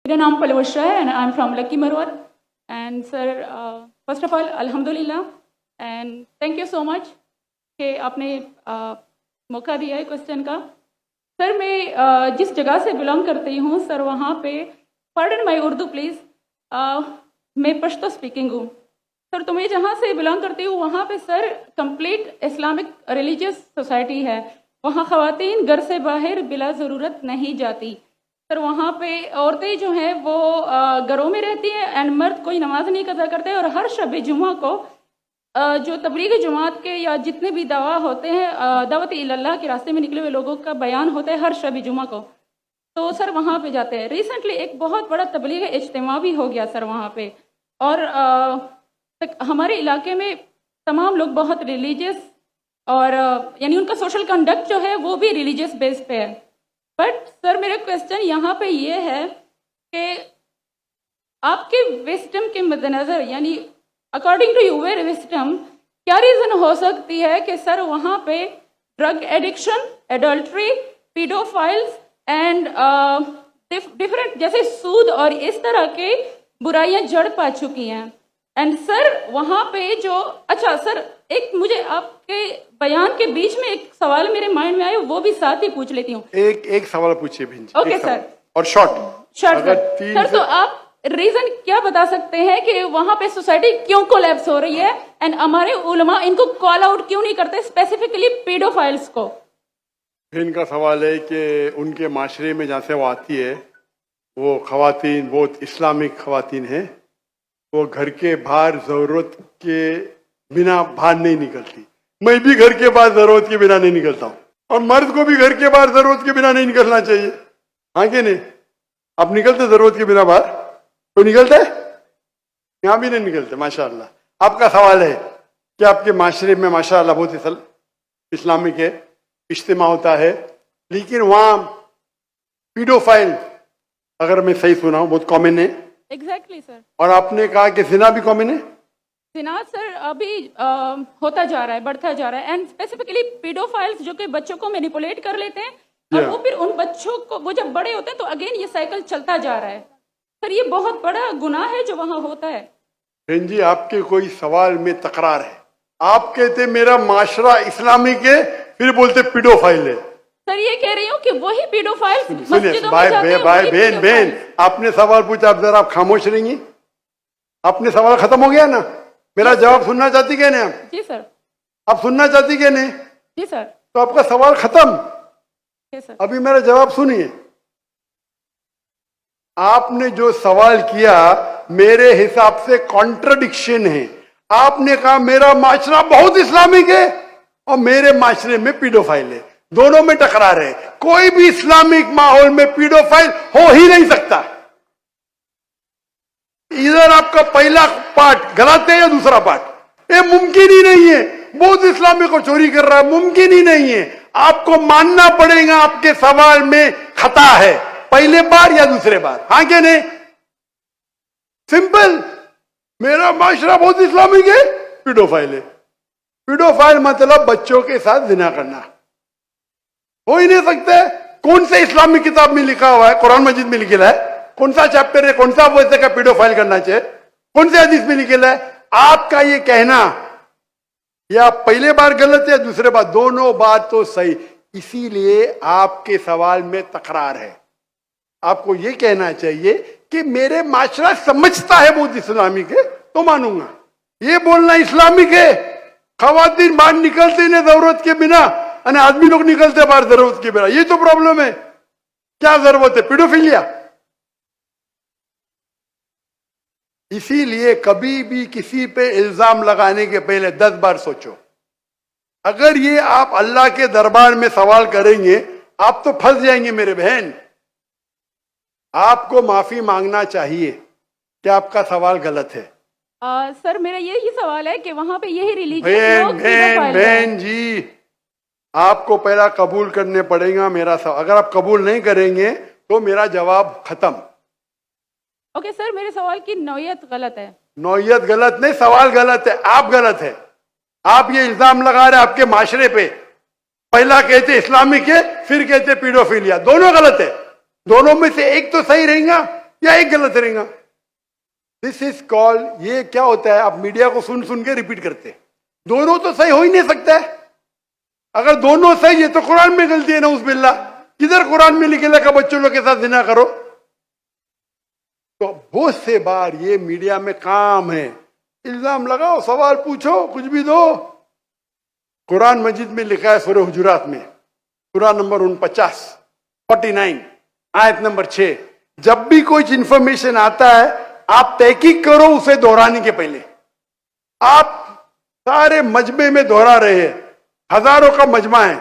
मेरा नाम पलवश है and I'm from Lucky Marwat. And sir, first of all, alhamdulillah and thank you so much کہ आपने मौका दिया है क्वेश्चन का. सर मैं जिस जगह से बिलोंग करती हूँ सर वहाँ पे, पार्डन माई उर्दू प्लीज़, मैं पश्तो स्पीकिंग हूँ सर. तो मैं जहाँ से बिलोंग करती हूँ वहाँ पे sir complete Islamic religious society है. वहाँ ख़वातीन घर से बाहर बिला ज़रूरत नहीं जाती सर. वहाँ पे औरतें जो हैं वो घरों में रहती हैं एंड मर्द कोई नमाज नहीं अदा करते. और हर शब जुमा को जो तबलीग जमात के या जितने भी दवा होते हैं, दावत इल्लल्लाह के रास्ते में निकले हुए लोगों का बयान होता है हर शब जुमा को, तो सर वहाँ पे जाते हैं. रिसेंटली एक बहुत बड़ा तबलीग इज्तिमा भी हो गया सर वहाँ पे. और हमारे इलाके में तमाम लोग बहुत रिलीजियस और यानी उनका सोशल कंडक्ट जो है वो भी रिलीजियस बेस पे है. बट सर मेरा क्वेश्चन यहाँ पे ये है कि आपके विस्डम के मद्देनज़र, यानी अकॉर्डिंग टू यूर विस्डम, क्या रीज़न हो सकती है कि सर वहाँ पे drug addiction, adultery, paedophiles and different जैसे सूद और इस तरह के बुराइयाँ जड़ पा चुकी हैं. एंड सर वहाँ पे जो, अच्छा सर एक मुझे आपके बयान के बीच में एक सवाल मेरे माइंड में आया, वो भी साथ ही पूछ लेती हूँ. एक सवाल पूछिए बहन जी. Okay sir. और शॉर्ट सर तो आप रीजन क्या बता सकते हैं कि वहाँ पे सोसाइटी क्यों कोलैप्स हो रही है एंड हमारे उलमा इनको कॉल आउट क्यों नहीं करते, स्पेसिफिकली पीडोफाइल्स को? इनका सवाल है कि उनके माशरे में जहाँ से वो आती है वो खवातीन बहुत इस्लामिक खवातीन है. वो घर के बाहर ज़रूरत के बिना बाहर नहीं निकलती. मैं भी घर के बाहर ज़रूरत के बिना नहीं निकलता हूँ और मर्द को भी घर के बाहर ज़रूरत के बिना नहीं निकलना चाहिए. हाँ कि नहीं? आप निकलते ज़रूरत के बिना बाहर? कोई निकलता है? यहाँ भी नहीं निकलते. माशाअल्लाह. आपका सवाल है कि आपके माशरे में माशाअल्लाह बहुत इस्लामिक है, इज्तिमा होता है, लेकिन वहाँ पीडोफाइल, अगर मैं सही सुना हूँ, बहुत कॉमन है. Exactly sir. और आपने कहा कि जिना भी कॉमन है. जिना सर अभी होता जा रहा है, बढ़ता जा रहा है. एंड स्पेसिफिकली पीडोफाइल्स जो कि बच्चों को मैनिपुलेट कर लेते हैं और वो फिर उन बच्चों को, वो जब बड़े होते हैं तो अगेन ये साइकिल चलता जा रहा है. सर ये बहुत बड़ा गुनाह है जो वहाँ होता है. बहन जी आपके कोई सवाल में तकरार है. आप कहते मेरा माशरा इस्लामिक है, फिर बोलते पीडोफाइल है. सर ये कह रही हूँ कि वही पीडोफाइल्स सुनिए भाई बहन, आपने सवाल पूछा, आप जरा आप खामोश रहेंगी. आपने सवाल खत्म हो गया ना. मेरा जवाब सुनना चाहती क्या नहीं आप? जी सर. आप सुनना चाहती क्या नहीं? जी सर. तो आपका सवाल खत्म. सर अभी मेरा जवाब सुनिए. आपने जो सवाल किया मेरे हिसाब से कॉन्ट्रडिक्शन है. आपने कहा मेरा माशरा बहुत इस्लामिक है और मेरे माशरे में पीडोफाइल है. दोनों में टकरार है. कोई भी इस्लामिक माहौल में पीडोफाइल हो ही नहीं सकता. इधर आपका पहला पार्ट गलत है या दूसरा पार्ट? ये मुमकिन ही नहीं है. बहुत इस्लामिक को चोरी कर रहा है, मुमकिन ही नहीं है. आपको मानना पड़ेगा आपके सवाल में खता है, पहले बार या दूसरे बार. हाँ क्या नहीं? सिंपल. मेरा माशरा बहुत इस्लामिक है, पीडोफाइल है. पीडोफाइल मतलब बच्चों के साथ जिना करना. हो ही नहीं सकता. कौन से इस्लामिक किताब में लिखा हुआ है? कुरान मजीद में लिखा है. कौन सा चैप्टर है, कौन सा वैसे का पीडोफाइल करना चाहिए? कौन से हदीस में लिखा है? आपका ये कहना या पहले बार गलत है, दूसरे बार, दोनों बात तो सही. इसीलिए आपके सवाल में तकरार है. आपको ये कहना चाहिए कि मेरे माशरा समझता है बहुत इस्लामिक है तो मानूंगा. ये बोलना इस्लामिक है, खवातीन बाहर निकलते नहीं जरूरत के बिना और आदमी लोग निकलते बाहर जरूरत के बिना, ये तो प्रॉब्लम है. क्या जरूरत है? पीडोफिलिया. इसीलिए कभी भी किसी पे इल्जाम लगाने के पहले 10 बार सोचो. अगर ये आप अल्लाह के दरबार में सवाल करेंगे आप तो फंस जाएंगे मेरे बहन. आपको माफी मांगना चाहिए कि आपका सवाल गलत है. सर मेरा यही सवाल है कि वहां पे यही रिलीजियस लोग बहन जी आपको पहला कबूल करने पड़ेगा मेरा सवाल. अगर आप कबूल नहीं करेंगे तो मेरा जवाब खत्म. ओके सर, मेरे सवाल की नौयत गलत है. नौयत गलत नहीं, सवाल गलत है. आप गलत है. आप ये इल्जाम लगा रहे आपके माशरे पे. पहला कहते इस्लामिक है, फिर कहते पीडोफिलिया. दोनों गलत है. दोनों में से एक तो सही रहेगा. या एक गलत रहेगा? दिस इज कॉल्ड, ये क्या होता है, आप मीडिया को सुन सुन के रिपीट करते हैं। दोनों तो सही हो ही नहीं सकता है। अगर दोनों सही है तो कुरान में गलती है ना, उस बिल्ला किधर कुरान में लिखेगा कि बच्चों लोग के साथ जिना करो? तो बहुत से बार ये मीडिया में काम है, इल्जाम लगाओ, सवाल पूछो, कुछ भी दो। कुरान मजीद में लिखा है सूरह हुजुरात में, सूरह नंबर 49 आयत नंबर 6, जब भी कोई इंफॉर्मेशन आता है आप तहकीक करो उसे दोहराने के पहले। आप सारे मजमे में दोहरा रहे हैं, हजारों का मजमा है,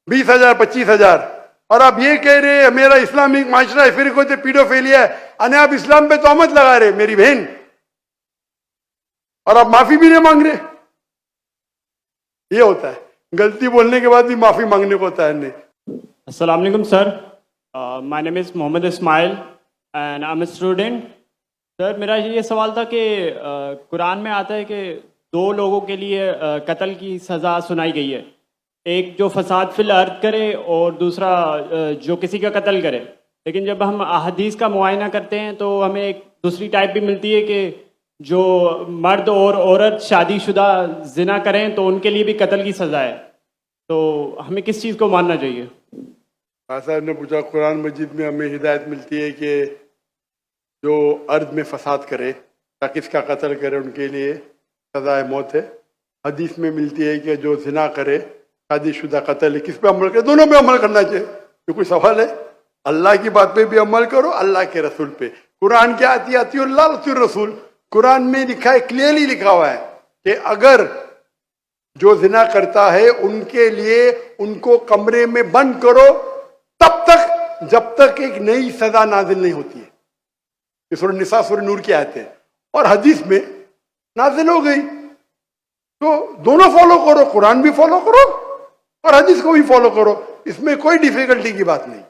20,000 25,000, और आप ये कह रहे हैं मेरा इस्लामिक माशरा है, फिर कोई पीडोफिलिया है, और आप इस्लाम पे तोहमत लगा रहे मेरी बहन, और आप माफी भी नहीं मांग रहे। ये होता है, गलती बोलने के बाद भी माफी मांगने को होता है नहीं। अस्सलाम वालेकुम sir, my name is Mohammad Ismail and I am a student. Sir मेरा ये सवाल था कि कुरान में आता है कि दो लोगों के लिए कत्ल की सज़ा सुनाई गई है, एक जो फसाद फिल अर्द करे और दूसरा जो किसी का कत्ल करे। लेकिन जब हम अहदीस का मुआयना करते हैं तो हमें एक दूसरी टाइप भी मिलती है कि जो मर्द और औरत शादीशुदा जिना करें तो उनके लिए भी कत्ल की सज़ा है। तो हमें किस चीज़ को मानना चाहिए? साहब ने पूछा, कुरान मजीद में हमें हिदायत मिलती है कि जो अर्द में फसाद करे या किसका कत्ल करे उनके लिए सजाए मौत है। हदीस में मिलती है कि जो जिना करे, शादीशुदा कत्ल है, किस पे अमल करे? दोनों पे अमल करना चाहिए। ये कोई सवाल है? अल्लाह की बात पे भी अमल करो, अल्लाह के रसूल पे। कुरान क्या आती है? अतिउल्लाह रसूल। कुरान में लिखा है, क्लियरली लिखा हुआ है कि अगर जो जिना करता है उनके लिए उनको कमरे में बंद करो तब तक जब तक एक नई सजा नाजिल नहीं होती है। ये सूरह निसा सूरह नूर की आयत है, और हदीस में नाजिल हो गई। तो दोनों फॉलो करो, कुरान भी फॉलो करो और हदीस को भी फॉलो करो, इसमें कोई डिफिकल्टी की बात नहीं।